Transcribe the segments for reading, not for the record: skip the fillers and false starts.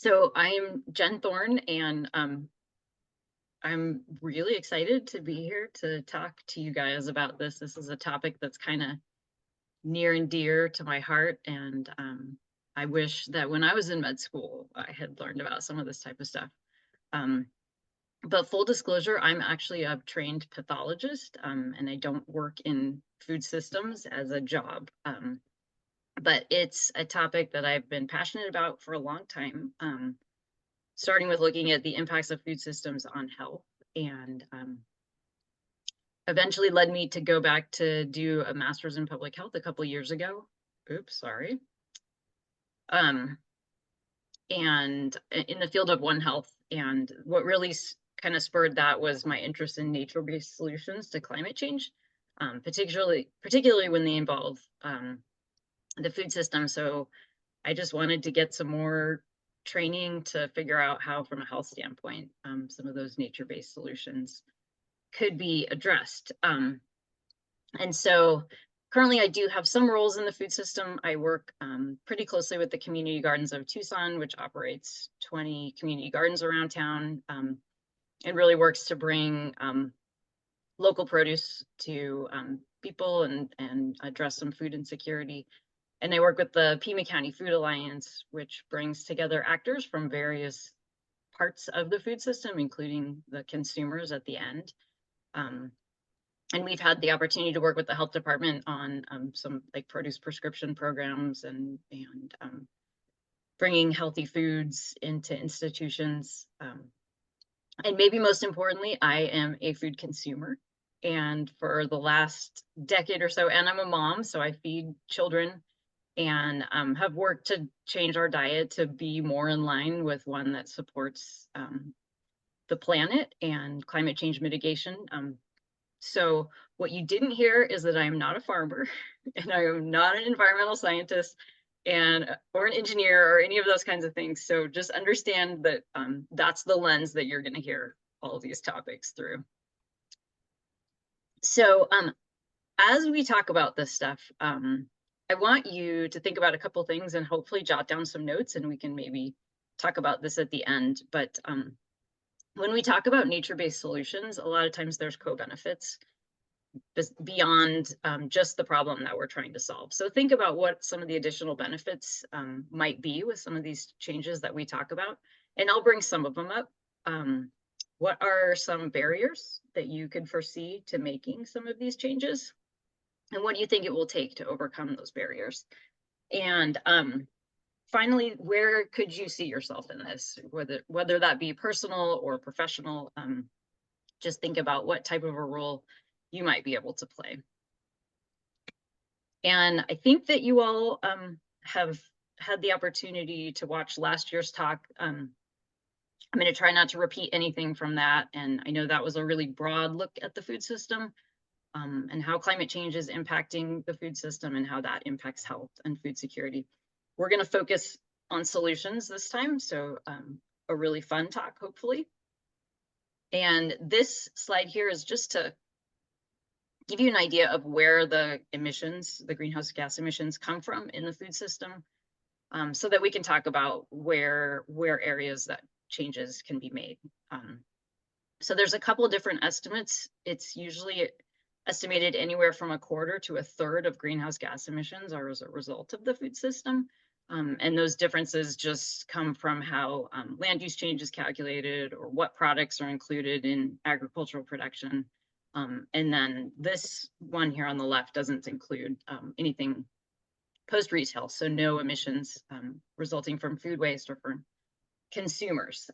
So I'm Jen Thorn, and I'm really excited to be here to talk to you guys about this. This is a topic that's kind of near and dear to my heart, and I wish that when I was in med school, I had learned about some of this type of stuff. Um, but full disclosure, I'm actually a trained pathologist, and I don't work in food systems as a job. But it's a topic that I've been passionate about for a long time. Starting with looking at the impacts of food systems on health, and eventually led me to go back to do a master's in public health a couple years ago. Oops, sorry. Um, and in the field of One Health. And what really kind of spurred that was my interest in nature-based solutions to climate change, particularly when they involve the food system. So I just wanted to get some more training to figure out how, from a health standpoint, some of those nature-based solutions could be addressed. And so currently I do have some roles in the food system. I work pretty closely with the Community Gardens of Tucson, which operates 20 community gardens around town, and really works to bring local produce to people and address some food insecurity. And I work with the Pima County Food Alliance, which brings together actors from various parts of the food system, including the consumers at the end. And we've had the opportunity to work with the health department on some like produce prescription programs and bringing healthy foods into institutions. And maybe most importantly, I am a food consumer. And for the last decade or so, and I'm a mom, so I feed children, and have worked to change our diet to be more in line with one that supports the planet and climate change mitigation. So what you didn't hear is that I am not a farmer and I am not an environmental scientist and or an engineer or any of those kinds of things. So just understand that that's the lens that you're going to hear all of these topics through. So as we talk about this stuff, I want you to think about a couple things and hopefully jot down some notes, and we can maybe talk about this at the end. But when we talk about nature-based solutions, a lot of times there's co-benefits beyond just the problem that we're trying to solve. So think about what some of the additional benefits might be with some of these changes that we talk about, and I'll bring some of them up. What are some barriers that you could foresee to making some of these changes? And what do you think it will take to overcome those barriers? And finally, where could you see yourself in this, whether that be personal or professional? Just think about what type of a role you might be able to play. And I think that you all have had the opportunity to watch last year's talk. I'm going to try not to repeat anything from that. And I know that was a really broad look at the food system and how climate change is impacting the food system and how that impacts health and food security. We're going to focus on solutions this time. So a really fun talk, hopefully. And this slide here is just to give you an idea of where the emissions, the greenhouse gas emissions, come from in the food system, so that we can talk about where areas that changes can be made. So there's a couple of different estimates. It's usually estimated anywhere from 1/4 to 1/3 of greenhouse gas emissions are as a result of the food system. And those differences just come from how land use change is calculated or what products are included in agricultural production. And then this one here on the left doesn't include anything post-retail, so no emissions resulting from food waste or from consumers.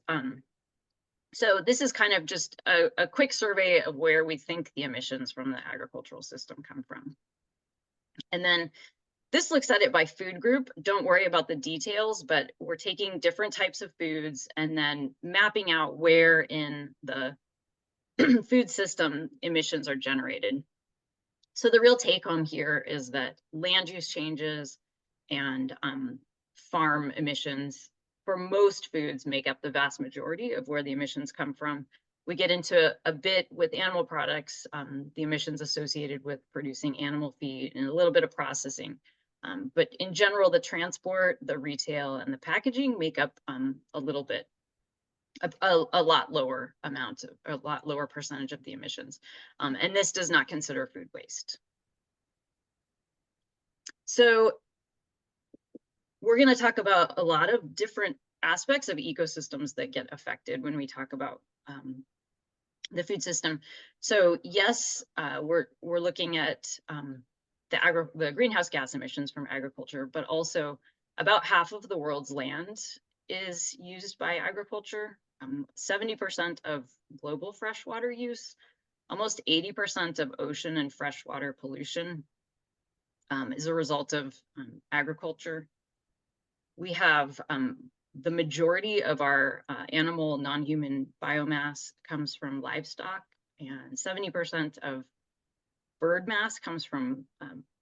So this is kind of just a quick survey of where we think the emissions from the agricultural system come from. And then this looks at it by food group. Don't worry about the details, but we're taking different types of foods and then mapping out where in the food system emissions are generated. So the real take home here is that land use changes and farm emissions for most foods make up the vast majority of where the emissions come from. We get into a bit with animal products, the emissions associated with producing animal feed and a little bit of processing. But in general, the transport, the retail, and the packaging make up a little bit, a lot lower amount, a lot lower percentage of the emissions. And this does not consider food waste. So we're going to talk about a lot of different aspects of ecosystems that get affected when we talk about the food system. So yes, we're looking at the greenhouse gas emissions from agriculture, but also about half of the world's land is used by agriculture. 70% of global freshwater use, almost 80% of ocean and freshwater pollution is a result of agriculture. We have the majority of our animal non-human biomass comes from livestock, and 70% of bird mass comes from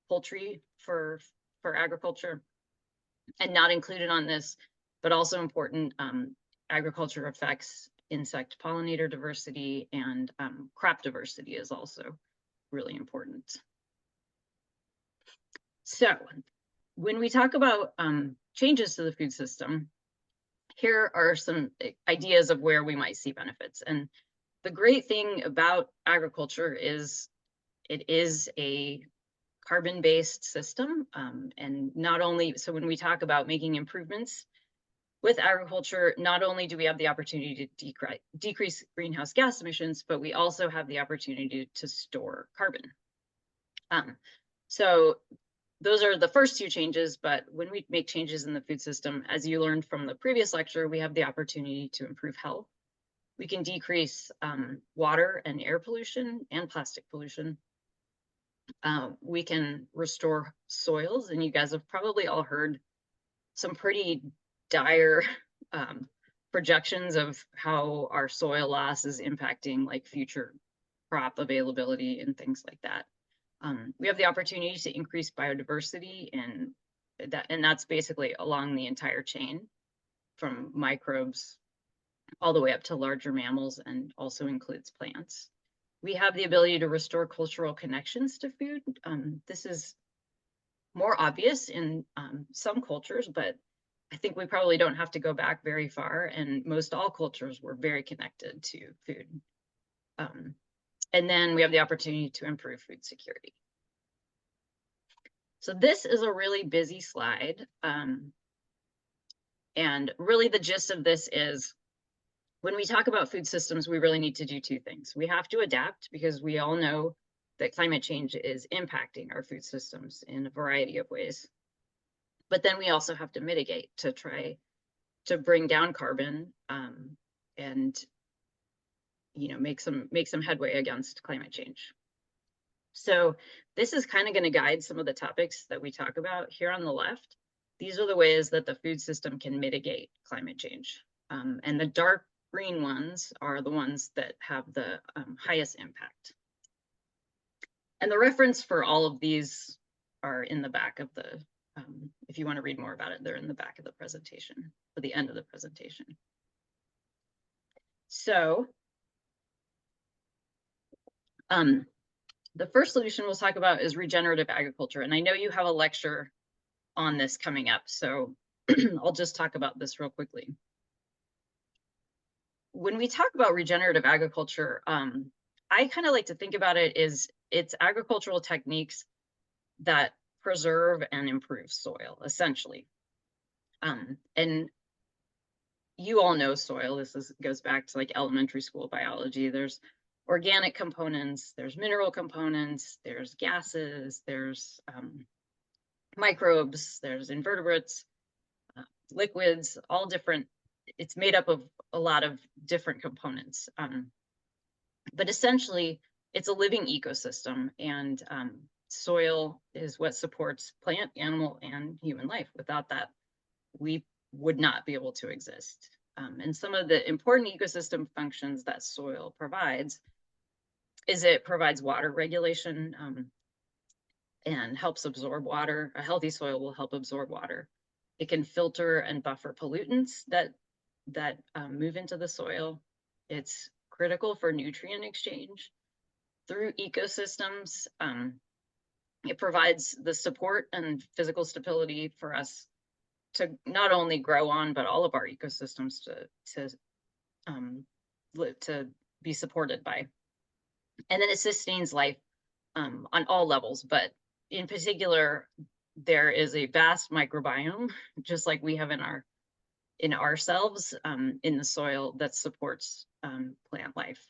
poultry for agriculture. And not included on this, but also important, agriculture affects insect pollinator diversity, and crop diversity is also really important. So when we talk about changes to the food system, here are some ideas of where we might see benefits. And the great thing about agriculture is it is a carbon-based system. And not only, so when we talk about making improvements with agriculture, not only do we have the opportunity to decrease greenhouse gas emissions, but we also have the opportunity to store carbon. So those are the first two changes, but when we make changes in the food system, as you learned from the previous lecture, we have the opportunity to improve health. We can decrease water and air pollution and plastic pollution. We can restore soils, and you guys have probably all heard some pretty dire projections of how our soil loss is impacting like future crop availability and things like that. We have the opportunity to increase biodiversity, and that's basically along the entire chain, from microbes all the way up to larger mammals, and also includes plants. We have the ability to restore cultural connections to food. This is more obvious in some cultures, but I think we probably don't have to go back very far, and most all cultures were very connected to food. And then we have the opportunity to improve food security. So this is a really busy slide. And really the gist of this is, when we talk about food systems, we really need to do two things. We have to adapt, because we all know that climate change is impacting our food systems in a variety of ways. But then we also have to mitigate to try to bring down carbon and make some headway against climate change. So this is kind of going to guide some of the topics that we talk about here on the left. These are the ways that the food system can mitigate climate change. And the dark green ones are the ones that have the highest impact. And the reference for all of these are in the back of the, if you want to read more about it, they're in the back of the presentation, or the end of the presentation. So the first solution we'll talk about is regenerative agriculture. And I know you have a lecture on this coming up, so I'll just talk about this real quickly. When we talk about regenerative agriculture, I kind of like to think about it as it's agricultural techniques that preserve and improve soil, essentially. And you all know soil. This goes back to like elementary school biology. There's organic components, there's mineral components, there's gases, there's microbes, there's invertebrates, liquids, all different. It's made up of a lot of different components. But essentially, it's a living ecosystem, and soil is what supports plant, animal, and human life. Without that, we would not be able to exist. And some of the important ecosystem functions that soil provides is it provides water regulation and helps absorb water. A healthy soil will help absorb water. It can filter and buffer pollutants that move into the soil. It's critical for nutrient exchange through ecosystems. It provides the support and physical stability for us to not only grow on, but all of our ecosystems um, to be supported by. And then it sustains life on all levels, but in particular, there is a vast microbiome, just like we have in ourselves, in the soil, that supports plant life.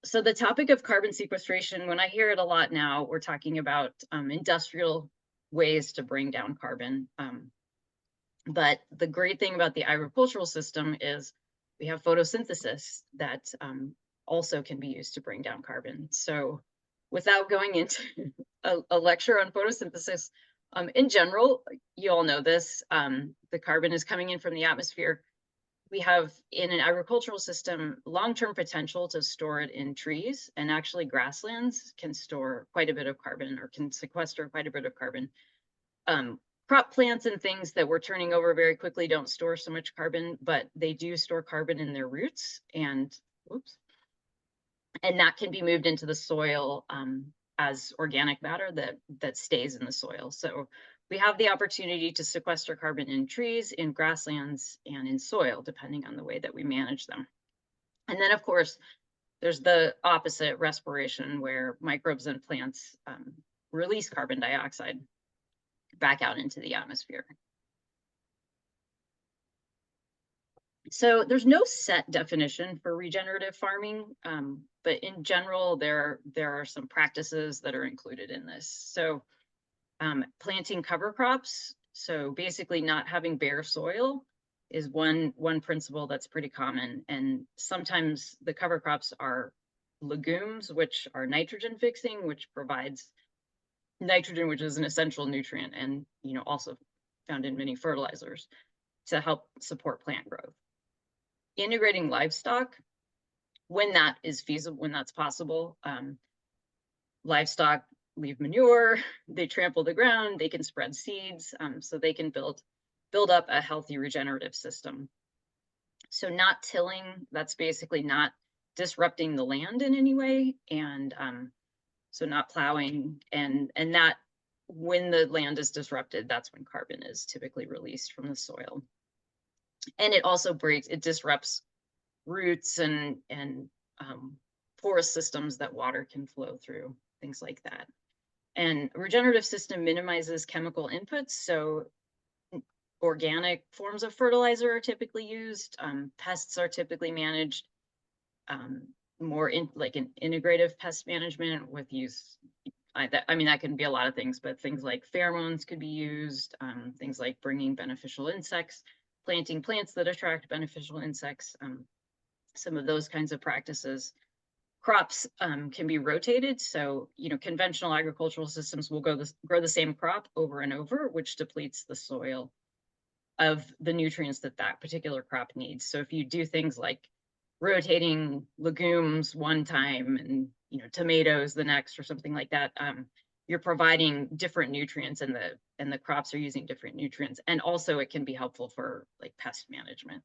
So the topic of carbon sequestration, when I hear it a lot now, we're talking about industrial ways to bring down carbon. But the great thing about the agricultural system is we have photosynthesis that also can be used to bring down carbon. So without going into a lecture on photosynthesis, in general, you all know this, the carbon is coming in from the atmosphere. We have in an agricultural system long-term potential to store it in trees, and actually grasslands can store quite a bit of carbon, or can sequester quite a bit of carbon. Crop plants and things that we're turning over very quickly don't store so much carbon, but they do store carbon in their roots, and that can be moved into the soil as organic matter that stays in the soil. So we have the opportunity to sequester carbon in trees, in grasslands, and in soil, depending on the way that we manage them. And then, of course, there's the opposite, respiration, where microbes and plants release carbon dioxide back out into the atmosphere. So there's no set definition for regenerative farming, but in general, there are some practices that are included in this. So planting cover crops, so basically not having bare soil, is one principle that's pretty common. And sometimes the cover crops are legumes, which are nitrogen fixing, which provides nitrogen, which is an essential nutrient, and also found in many fertilizers to help support plant growth. Integrating livestock, when that is feasible, when that's possible. Livestock leave manure, they trample the ground, they can spread seeds, so they can build up a healthy regenerative system. So not tilling, that's basically not disrupting the land in any way, and so not plowing, and that when the land is disrupted, that's when carbon is typically released from the soil. And it also disrupts roots and porous systems that water can flow through, things like that. And a regenerative system minimizes chemical inputs, so organic forms of fertilizer are typically used, pests are typically managed, more like an integrative pest management with use. I mean, that can be a lot of things, but things like pheromones could be used, things like bringing beneficial insects, planting plants that attract beneficial insects, some of those kinds of practices. Crops can be rotated, so conventional agricultural systems will grow the same crop over and over, which depletes the soil of the nutrients that particular crop needs. So if you do things like rotating legumes one time and tomatoes the next, or something like that, you're providing different nutrients, and the crops are using different nutrients. And also it can be helpful for like pest management.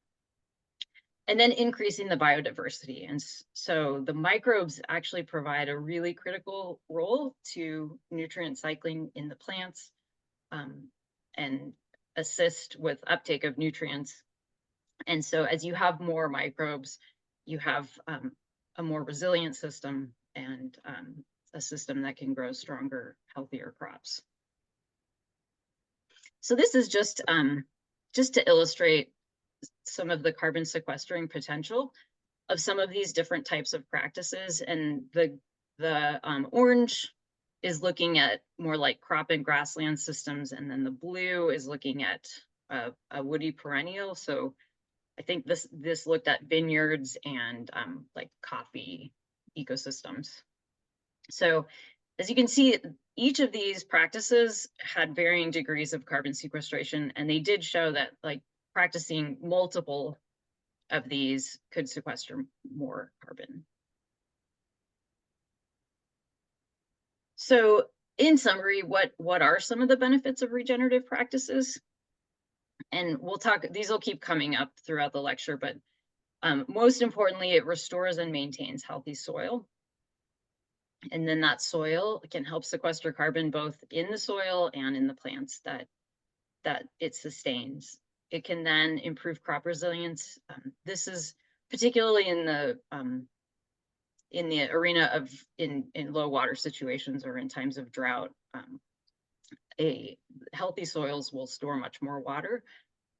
And then increasing the biodiversity. And so the microbes actually provide a really critical role to nutrient cycling in the plants, and assist with uptake of nutrients. And so as you have more microbes, you have a more resilient system, and a system that can grow stronger, healthier crops. So this is just to illustrate some of the carbon sequestering potential of some of these different types of practices. And the orange is looking at more like crop and grassland systems, and then the blue is looking at a woody perennial. So I think this looked at vineyards and like coffee ecosystems. So as you can see, each of these practices had varying degrees of carbon sequestration, and they did show that like practicing multiple of these could sequester more carbon. So in summary, what are some of the benefits of regenerative practices? And we'll talk, these will keep coming up throughout the lecture, but most importantly, it restores and maintains healthy soil. And then that soil can help sequester carbon both in the soil and in the plants that it sustains. It can then improve crop resilience. This is particularly in the arena of in low water situations or in times of drought. A healthy soils will store much more water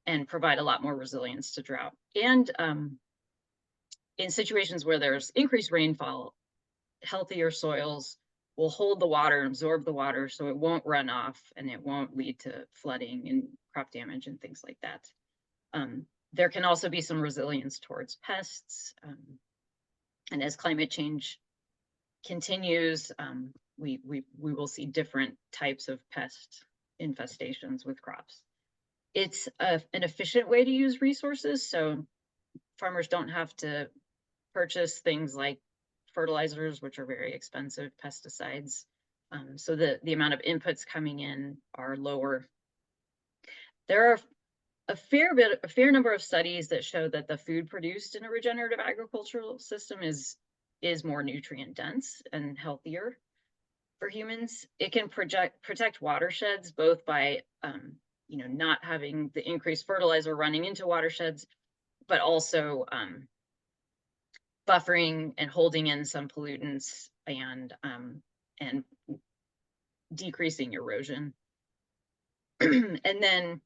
and provide a lot more resilience to drought. And in situations where there's increased rainfall, healthier soils will hold the water and absorb the water so it won't run off and it won't lead to flooding and crop damage and things like that. There can also be some resilience towards pests. And as climate change continues, we will see different types of pest infestations with crops. It's an efficient way to use resources, so farmers don't have to purchase things like fertilizers, which are very expensive, pesticides. So the amount of inputs coming in are lower. There are a fair number of studies that show that the food produced in a regenerative agricultural system is more nutrient dense and healthier for humans. It can protect watersheds both by not having the increased fertilizer running into watersheds, but also buffering and holding in some pollutants and decreasing erosion. And then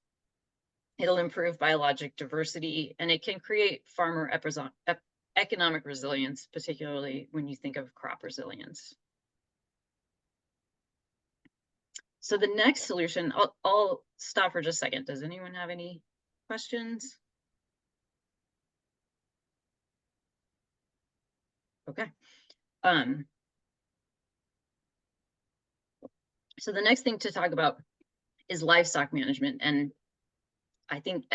it'll improve biologic diversity, and it can create farmer economic resilience, particularly when you think of crop resilience. So the next solution, I'll stop for just a second. Does anyone have any questions? Okay. So the next thing to talk about is livestock management. And I think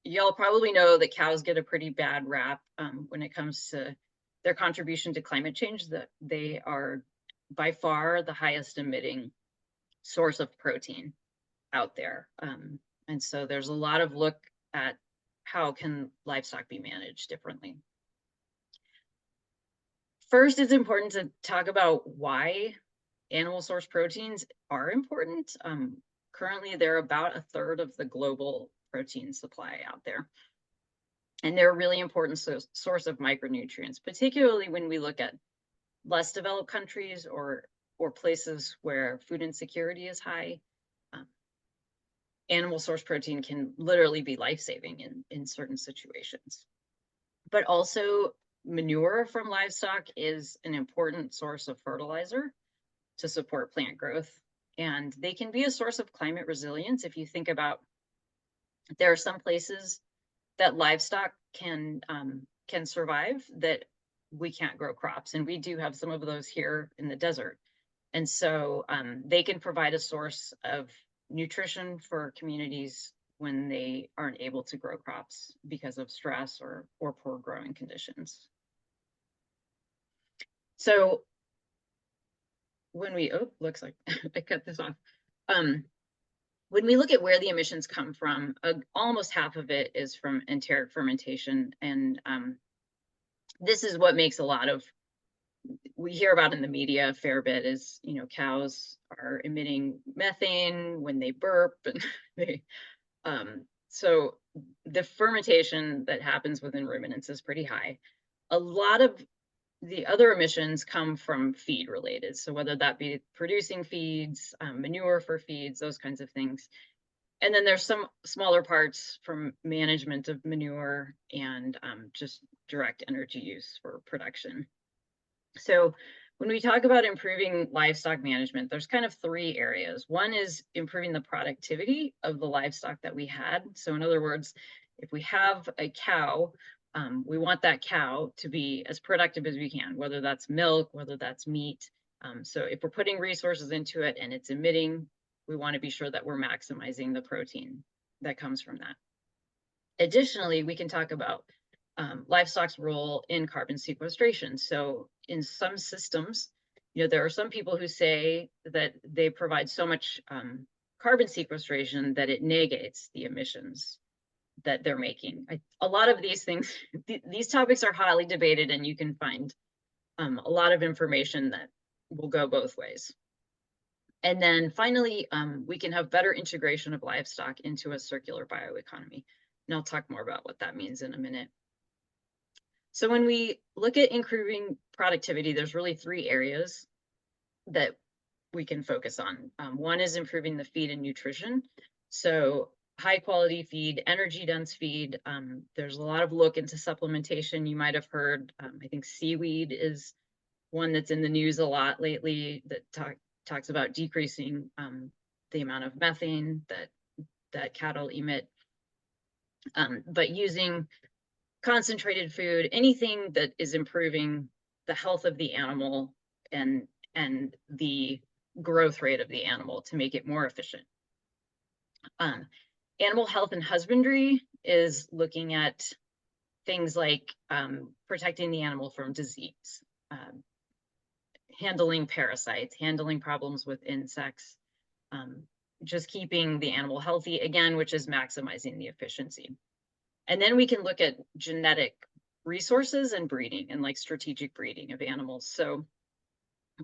y'all probably know that cows get a pretty bad rap when it comes to their contribution to climate change, that they are by far the highest emitting source of protein out there. And so there's a lot of look at how can livestock be managed differently. First, it's important to talk about why animal source proteins are important. Currently, they're about 1/3 of the global protein supply out there. And they're a really important source of micronutrients, particularly when we look at less developed countries or places where food insecurity is high. Animal source protein can literally be life-saving in certain situations. But also, manure from livestock is an important source of fertilizer to support plant growth. And they can be a source of climate resilience. If you think about, there are some places that livestock can survive that we can't grow crops. And we do have some of those here in the desert. And so they can provide a source of nutrition for communities when they aren't able to grow crops because of stress or poor growing conditions. So when we, looks like I cut this off. When we look at where the emissions come from, almost half of it is from enteric fermentation. And this is what makes a lot of, we hear about in the media a fair bit is, cows are emitting methane when they burp and they, so the fermentation that happens within ruminants is pretty high. A lot of the other emissions come from feed related. So whether that be producing feeds, manure for feeds, those kinds of things. And then there's some smaller parts from management of manure and just direct energy use for production. So when we talk about improving livestock management, there's kind of 3 areas. One is improving the productivity of the livestock that we had. So in other words, if we have a cow, we want that cow to be as productive as we can, whether that's milk, whether that's meat. So if we're putting resources into it and it's emitting, we want to be sure that we're maximizing the protein that comes from that. Additionally, we can talk about livestock's role in carbon sequestration. So in some systems, there are some people who say that they provide so much carbon sequestration that it negates the emissions that they're making. A lot of these things, these topics are highly debated, and you can find a lot of information that will go both ways. And then finally, we can have better integration of livestock into a circular bioeconomy. And I'll talk more about what that means in a minute. So when we look at improving productivity, there's really three areas that we can focus on. One is improving the feed and nutrition. So high quality feed, energy dense feed. There's a lot of look into supplementation. You might have heard, I think seaweed is one that's in the news a lot lately that talks about decreasing the amount of methane that cattle emit. But using concentrated food, anything that is improving the health of the animal and the growth rate of the animal to make it more efficient. Animal health and husbandry is looking at things like protecting the animal from disease, handling parasites, handling problems with insects, just keeping the animal healthy, again, which is maximizing the efficiency. And then we can look at genetic resources and breeding and like strategic breeding of animals. So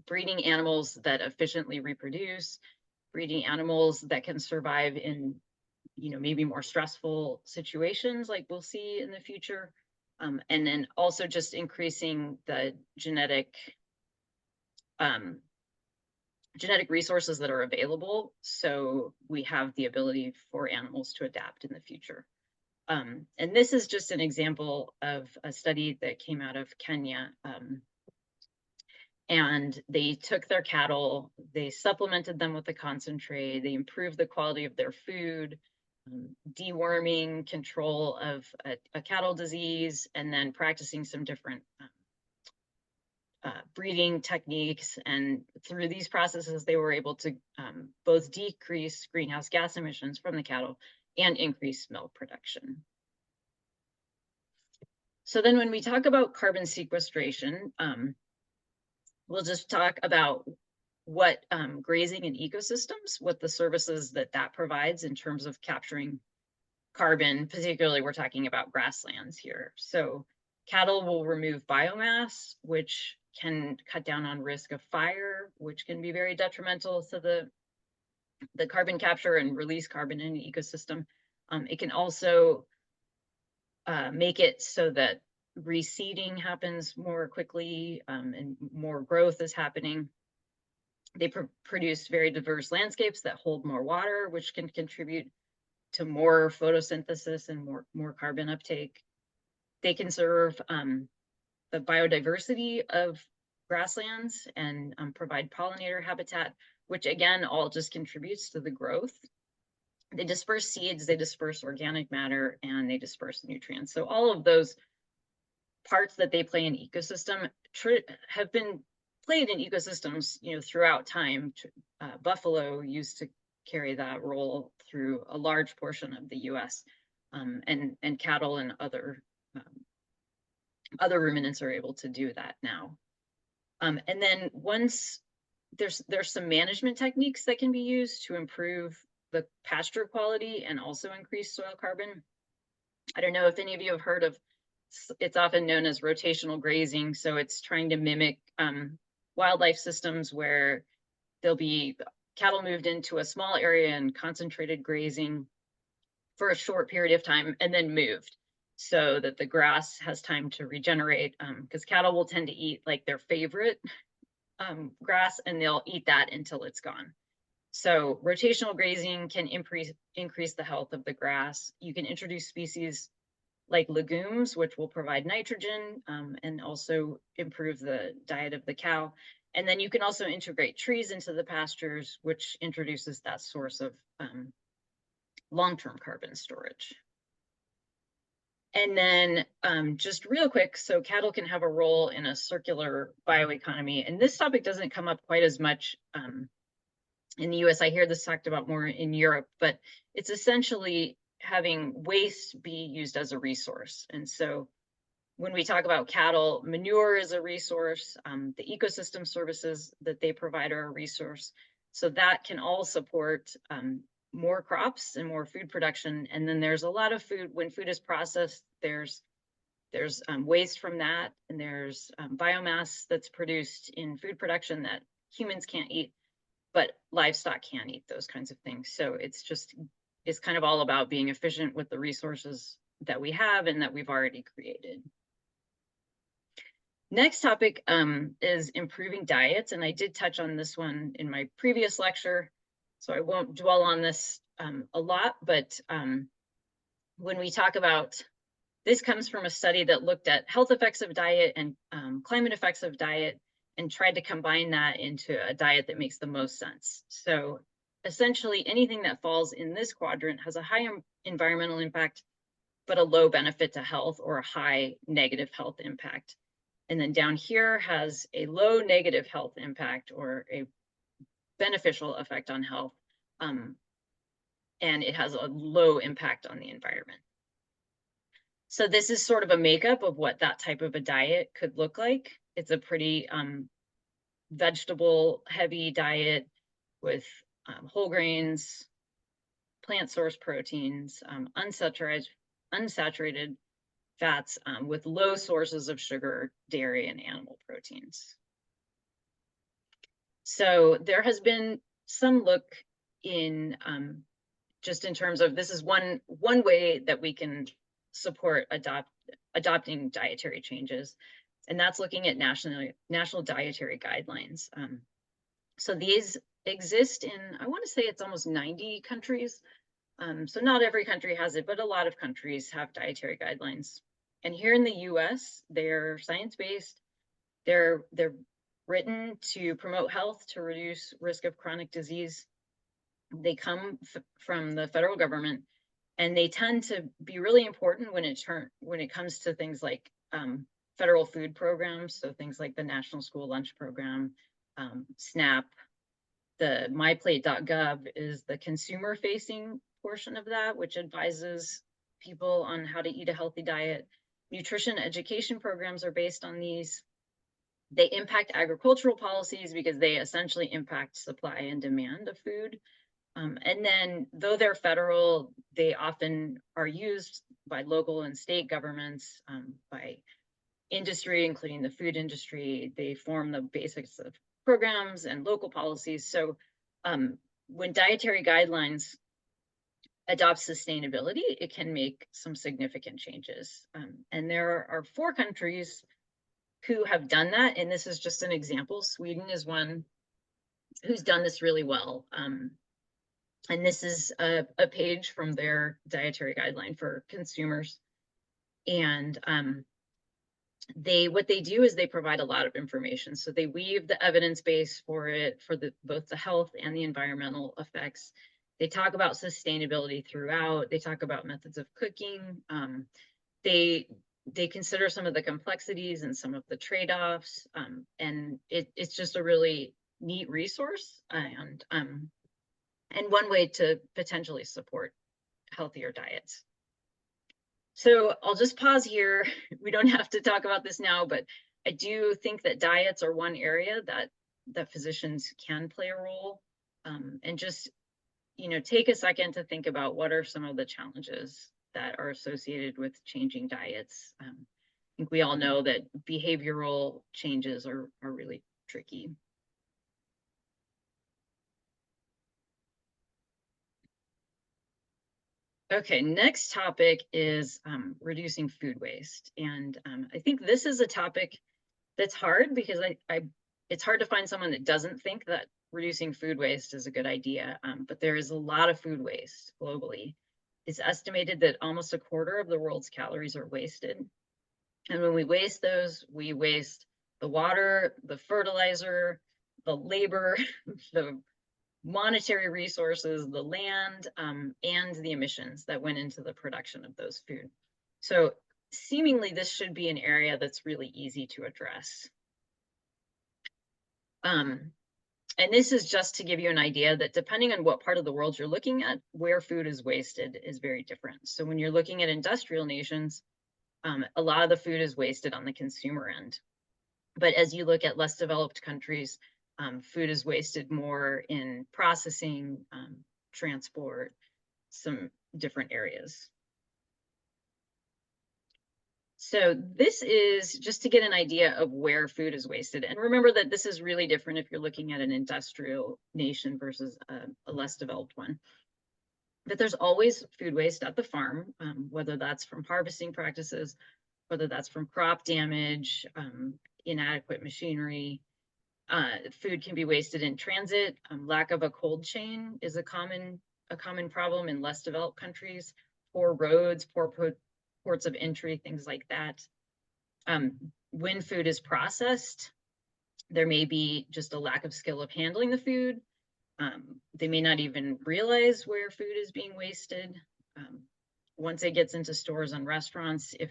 breeding animals that efficiently reproduce, breeding animals that can survive in, maybe more stressful situations like we'll see in the future. And then also just increasing the genetic resources that are available, so we have the ability for animals to adapt in the future. And this is just an example of a study that came out of Kenya. And they took their cattle, they supplemented them with the concentrate, they improved the quality of their food, deworming, control of a cattle disease, and then practicing some different breeding techniques. And through these processes, they were able to both decrease greenhouse gas emissions from the cattle and increase milk production. So then when we talk about carbon sequestration, we'll just talk about what grazing and ecosystems, what the services that provides in terms of capturing carbon. Particularly, we're talking about grasslands here. So cattle will remove biomass, which can cut down on risk of fire, which can be very detrimental to the carbon capture and release carbon in the ecosystem. It can also make it so that reseeding happens more quickly and more growth is happening. They produce very diverse landscapes that hold more water, which can contribute to more photosynthesis and more carbon uptake. They conserve the biodiversity of grasslands and provide pollinator habitat, which again, all just contributes to the growth. They disperse seeds, they disperse organic matter, and they disperse nutrients. So all of those parts that they play in ecosystem have been played in ecosystems, throughout time. Buffalo used to carry that role through a large portion of the U.S. And cattle and other ruminants are able to do that now. And then once there's some management techniques that can be used to improve the pasture quality and also increase soil carbon. I don't know if any of you have heard of, it's often known as rotational grazing. So it's trying to mimic wildlife systems where there'll be cattle moved into a small area and concentrated grazing for a short period of time and then moved so that the grass has time to regenerate, because cattle will tend to eat like their favorite grass, and they'll eat that until it's gone. So rotational grazing can increase the health of the grass. You can introduce species like legumes, which will provide nitrogen and also improve the diet of the cow. And then you can also integrate trees into the pastures, which introduces that source of long-term carbon storage. And then just real quick, so cattle can have a role in a circular bioeconomy. And this topic doesn't come up quite as much in the US. I hear this talked about more in Europe, but it's essentially having waste be used as a resource. And so when we talk about cattle, manure is a resource, the ecosystem services that they provide are a resource. So that can all support more crops and more food production. And then there's a lot of food, when food is processed, there's waste from that, and there's biomass that's produced in food production that humans can't eat, but livestock can eat those kinds of things. So it's kind of all about being efficient with the resources that we have and that we've already created. Next topic is improving diets, and I did touch on this one in my previous lecture, so I won't dwell on this a lot, but when we talk about, this comes from a study that looked at health effects of diet and climate effects of diet and tried to combine that into a diet that makes the most sense. So essentially anything that falls in this quadrant has a high environmental impact, but a low benefit to health or a high negative health impact. And then down here has a low negative health impact or a beneficial effect on health. And it has a low impact on the environment. So this is sort of a makeup of what that type of a diet could look like. It's a pretty vegetable heavy diet with whole grains, plant source proteins, unsaturated fats with low sources of sugar, dairy, and animal proteins. So there has been some look in just in terms of, this is one way that we can support adopting dietary changes, and that's looking at national dietary guidelines. So these exist in, I want to say it's almost 90 countries. So not every country has it, but a lot of countries have dietary guidelines. And here in the US, they're science-based. They're written to promote health, to reduce risk of chronic disease. They come from the federal government, and they tend to be really important when it comes to things like federal food programs. So things like the National School Lunch Program, SNAP. The myplate.gov is the consumer-facing portion of that, which advises people on how to eat a healthy diet. Nutrition education programs are based on these. They impact agricultural policies because they essentially impact supply and demand of food. And then, though they're federal, they often are used by local and state governments, by industry, including the food industry. They form the basics of programs and local policies. So when dietary guidelines adopt sustainability, it can make some significant changes. And there are 4 countries who have done that, and this is just an example. Sweden is one who's done this really well. And this is a page from their dietary guideline for consumers. And what they do is they provide a lot of information. So they weave the evidence base for it, for both the health and the environmental effects. They talk about sustainability throughout. They talk about methods of cooking. They consider some of the complexities and some of the trade-offs. And it's just a really neat resource, and one way to potentially support healthier diets. So I'll just pause here. We don't have to talk about this now, but I do think that diets are one area that physicians can play a role. And just, take a second to think about what are some of the challenges that are associated with changing diets. I think we all know that behavioral changes are really tricky. Okay, next topic is reducing food waste. And I think this is a topic that's hard because it's hard to find someone that doesn't think that reducing food waste is a good idea. But there is a lot of food waste globally. It's estimated that almost a quarter of the world's calories are wasted. And when we waste those, we waste the water, the fertilizer, the labor, the monetary resources, the land, and the emissions that went into the production of those food. So seemingly this should be an area that's really easy to address. And this is just to give you an idea that depending on what part of the world you're looking at, where food is wasted is very different. So when you're looking at industrial nations, a lot of the food is wasted on the consumer end. But as you look at less developed countries, food is wasted more in processing, transport, some different areas. So this is just to get an idea of where food is wasted. And remember that this is really different if you're looking at an industrial nation versus a less developed one. But there's always food waste at the farm, whether that's from harvesting practices, whether that's from crop damage, inadequate machinery. Food can be wasted in transit. Lack of a cold chain is a common problem in less developed countries. Poor roads, ports of entry, things like that. When food is processed, there may be just a lack of skill of handling the food. They may not even realize where food is being wasted. Once it gets into stores and restaurants, if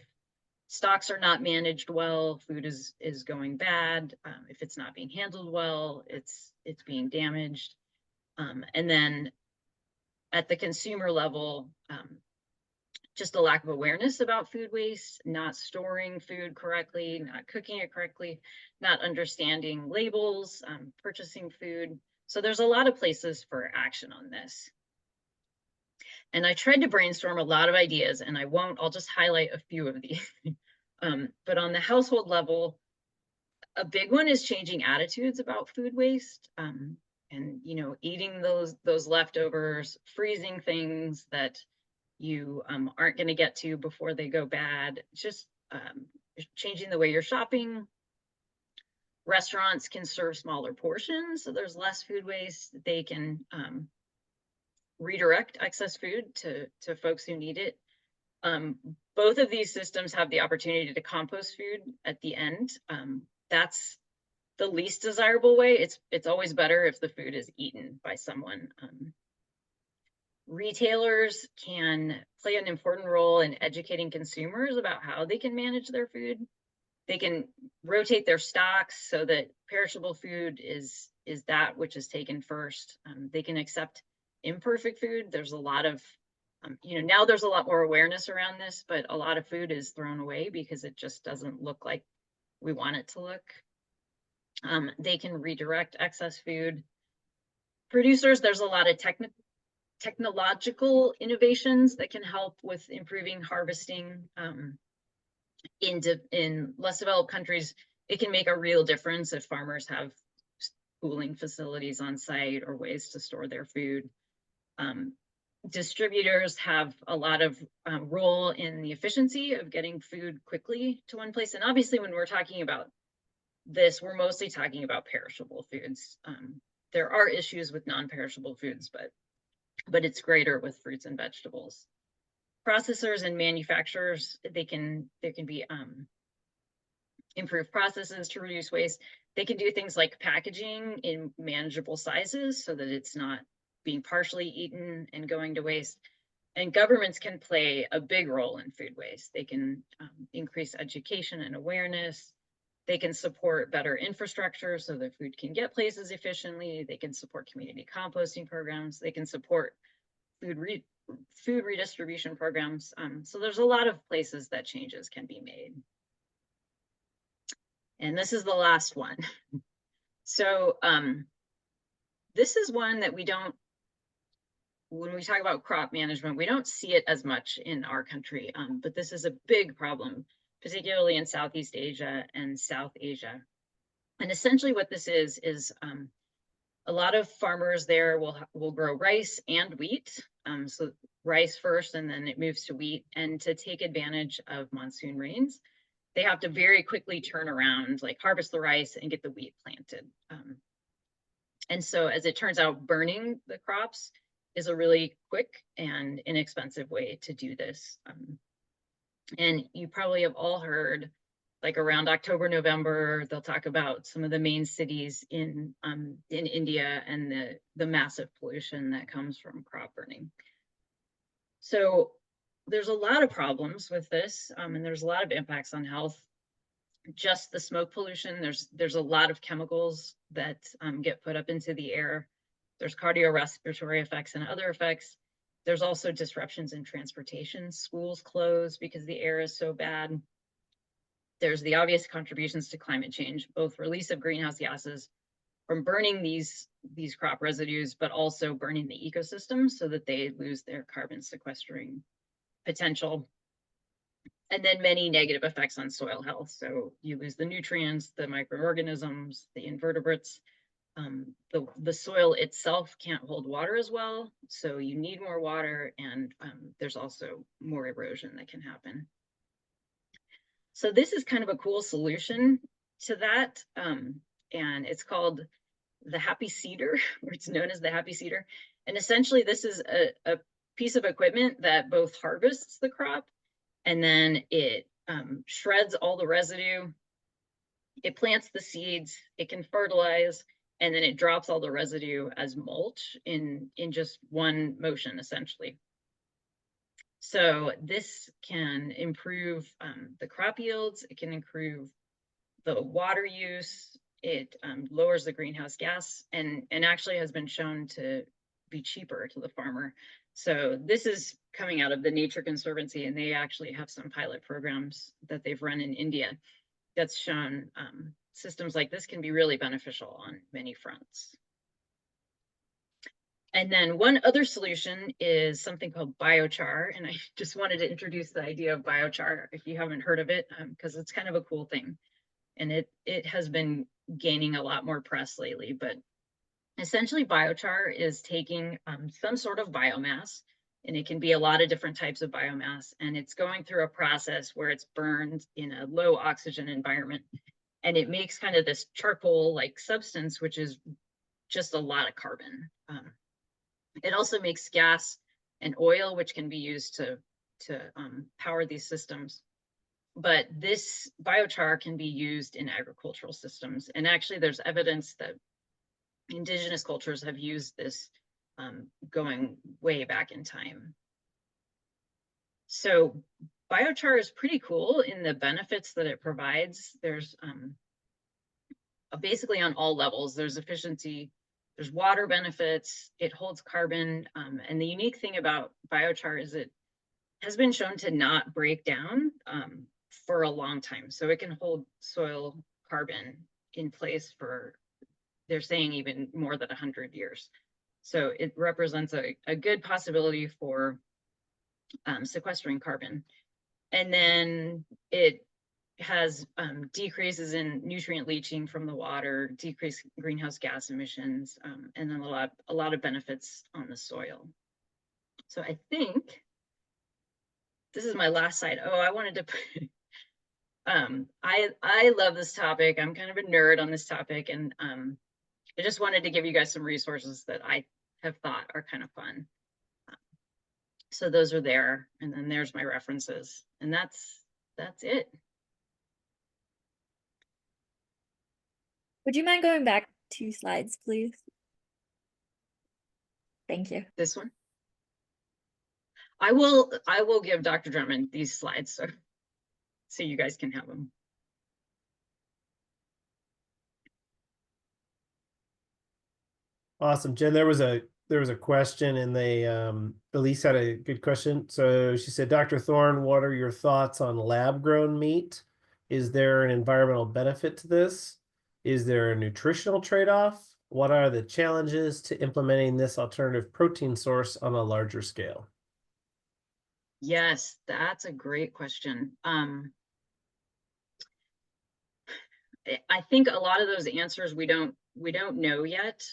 stocks are not managed well, food is going bad. If it's not being handled well, it's being damaged. And then at the consumer level, just a lack of awareness about food waste, not storing food correctly, not cooking it correctly, not understanding labels, purchasing food. So there's a lot of places for action on this. And I tried to brainstorm a lot of ideas, and I'll just highlight a few of these. But on the household level, a big one is changing attitudes about food waste. And eating those leftovers, freezing things that you aren't going to get to before they go bad. Just changing the way you're shopping. Restaurants can serve smaller portions, so there's less food waste. They can redirect excess food to folks who need it. Both of these systems have the opportunity to compost food at the end. That's the least desirable way. It's always better if the food is eaten by someone. Retailers can play an important role in educating consumers about how they can manage their food. They can rotate their stocks so that perishable food is that which is taken first. They can accept imperfect food. There's a lot of, now there's a lot more awareness around this, but a lot of food is thrown away because it just doesn't look like we want it to look. They can redirect excess food. Producers, there's a lot of technological innovations that can help with improving harvesting. In less developed countries, it can make a real difference if farmers have cooling facilities on site or ways to store their food. Distributors have a lot of role in the efficiency of getting food quickly to one place. And obviously, when we're talking about this, we're mostly talking about perishable foods. There are issues with non-perishable foods, but it's greater with fruits and vegetables. Processors and manufacturers, there can be improved processes to reduce waste. They can do things like packaging in manageable sizes so that it's not being partially eaten and going to waste. And governments can play a big role in food waste. They can increase education and awareness. They can support better infrastructure so that food can get places efficiently. They can support community composting programs. They can support food redistribution programs. So there's a lot of places that changes can be made. And this is the last one. So this is one that when we talk about crop management, we don't see it as much in our country, but this is a big problem, particularly in Southeast Asia and South Asia. And essentially what this is a lot of farmers there will grow rice and wheat. So rice first, and then it moves to wheat. And to take advantage of monsoon rains, they have to very quickly turn around, like harvest the rice and get the wheat planted. And so as it turns out, burning the crops is a really quick and inexpensive way to do this. And you probably have all heard, like around October, November, they'll talk about some of the main cities in India and the massive pollution that comes from crop burning. So there's a lot of problems with this, and there's a lot of impacts on health. Just the smoke pollution, there's a lot of chemicals that get put up into the air. There's cardiorespiratory effects and other effects. There's also disruptions in transportation. Schools close because the air is so bad. There's the obvious contributions to climate change, both release of greenhouse gases from burning these crop residues, but also burning the ecosystem so that they lose their carbon sequestering potential. And then many negative effects on soil health. So you lose the nutrients, the microorganisms, the invertebrates. The soil itself can't hold water as well, so you need more water, and there's also more erosion that can happen. So this is kind of a cool solution to that, and it's called the happy seeder, or it's known as the happy seeder. And essentially this is a piece of equipment that both harvests the crop, and then it shreds all the residue, it plants the seeds, it can fertilize, and then it drops all the residue as mulch in just one motion, essentially. So this can improve the crop yields, it can improve the water use, it lowers the greenhouse gas, and actually has been shown to be cheaper to the farmer. So this is coming out of the Nature Conservancy, and they actually have some pilot programs that they've run in India that's shown systems like this can be really beneficial on many fronts. And then one other solution is something called biochar. And I just wanted to introduce the idea of biochar if you haven't heard of it, because it's kind of a cool thing. And it has been gaining a lot more press lately. But essentially biochar is taking some sort of biomass, and it can be a lot of different types of biomass. And it's going through a process where it's burned in a low oxygen environment. And it makes kind of this charcoal-like substance, which is just a lot of carbon. It also makes gas and oil, which can be used to power these systems. But this biochar can be used in agricultural systems. And actually, there's evidence that indigenous cultures have used this going way back in time. So biochar is pretty cool in the benefits that it provides. There's basically on all levels, there's efficiency, there's water benefits, it holds carbon. And the unique thing about biochar is it has been shown to not break down for a long time. So it can hold soil carbon in place for, they're saying, even more than 100 years. So it represents a good possibility for sequestering carbon. And then it has decreases in nutrient leaching from the water, decreased greenhouse gas emissions, and then a lot of benefits on the soil. So I think this is my last slide. Oh, I wanted to put, I love this topic. I'm kind of a nerd on this topic, and I just wanted to give you guys some resources that I have thought are kind of fun. So those are there, and then there's my references, and that's it. Would you mind going back 2 slides, please? Thank you. This one. I will give Dr. Drummond these slides so you guys can have them. Awesome, Jen. There was a question, and they Elise had a good question. So she said, Dr. Thorn, what are your thoughts on lab-grown meat? Is there an environmental benefit to this? Is there a nutritional trade-off? What are the challenges to implementing this alternative protein source on a larger scale? Yes, that's a great question. I think a lot of those answers we don't know yet.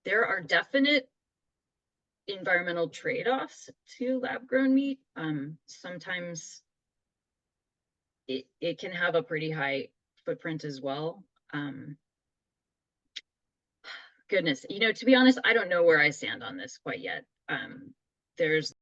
There are definite environmental trade-offs to lab-grown meat. Sometimes it can have a pretty high footprint as well. Goodness, to be honest, I don't know where I stand on this quite yet. There's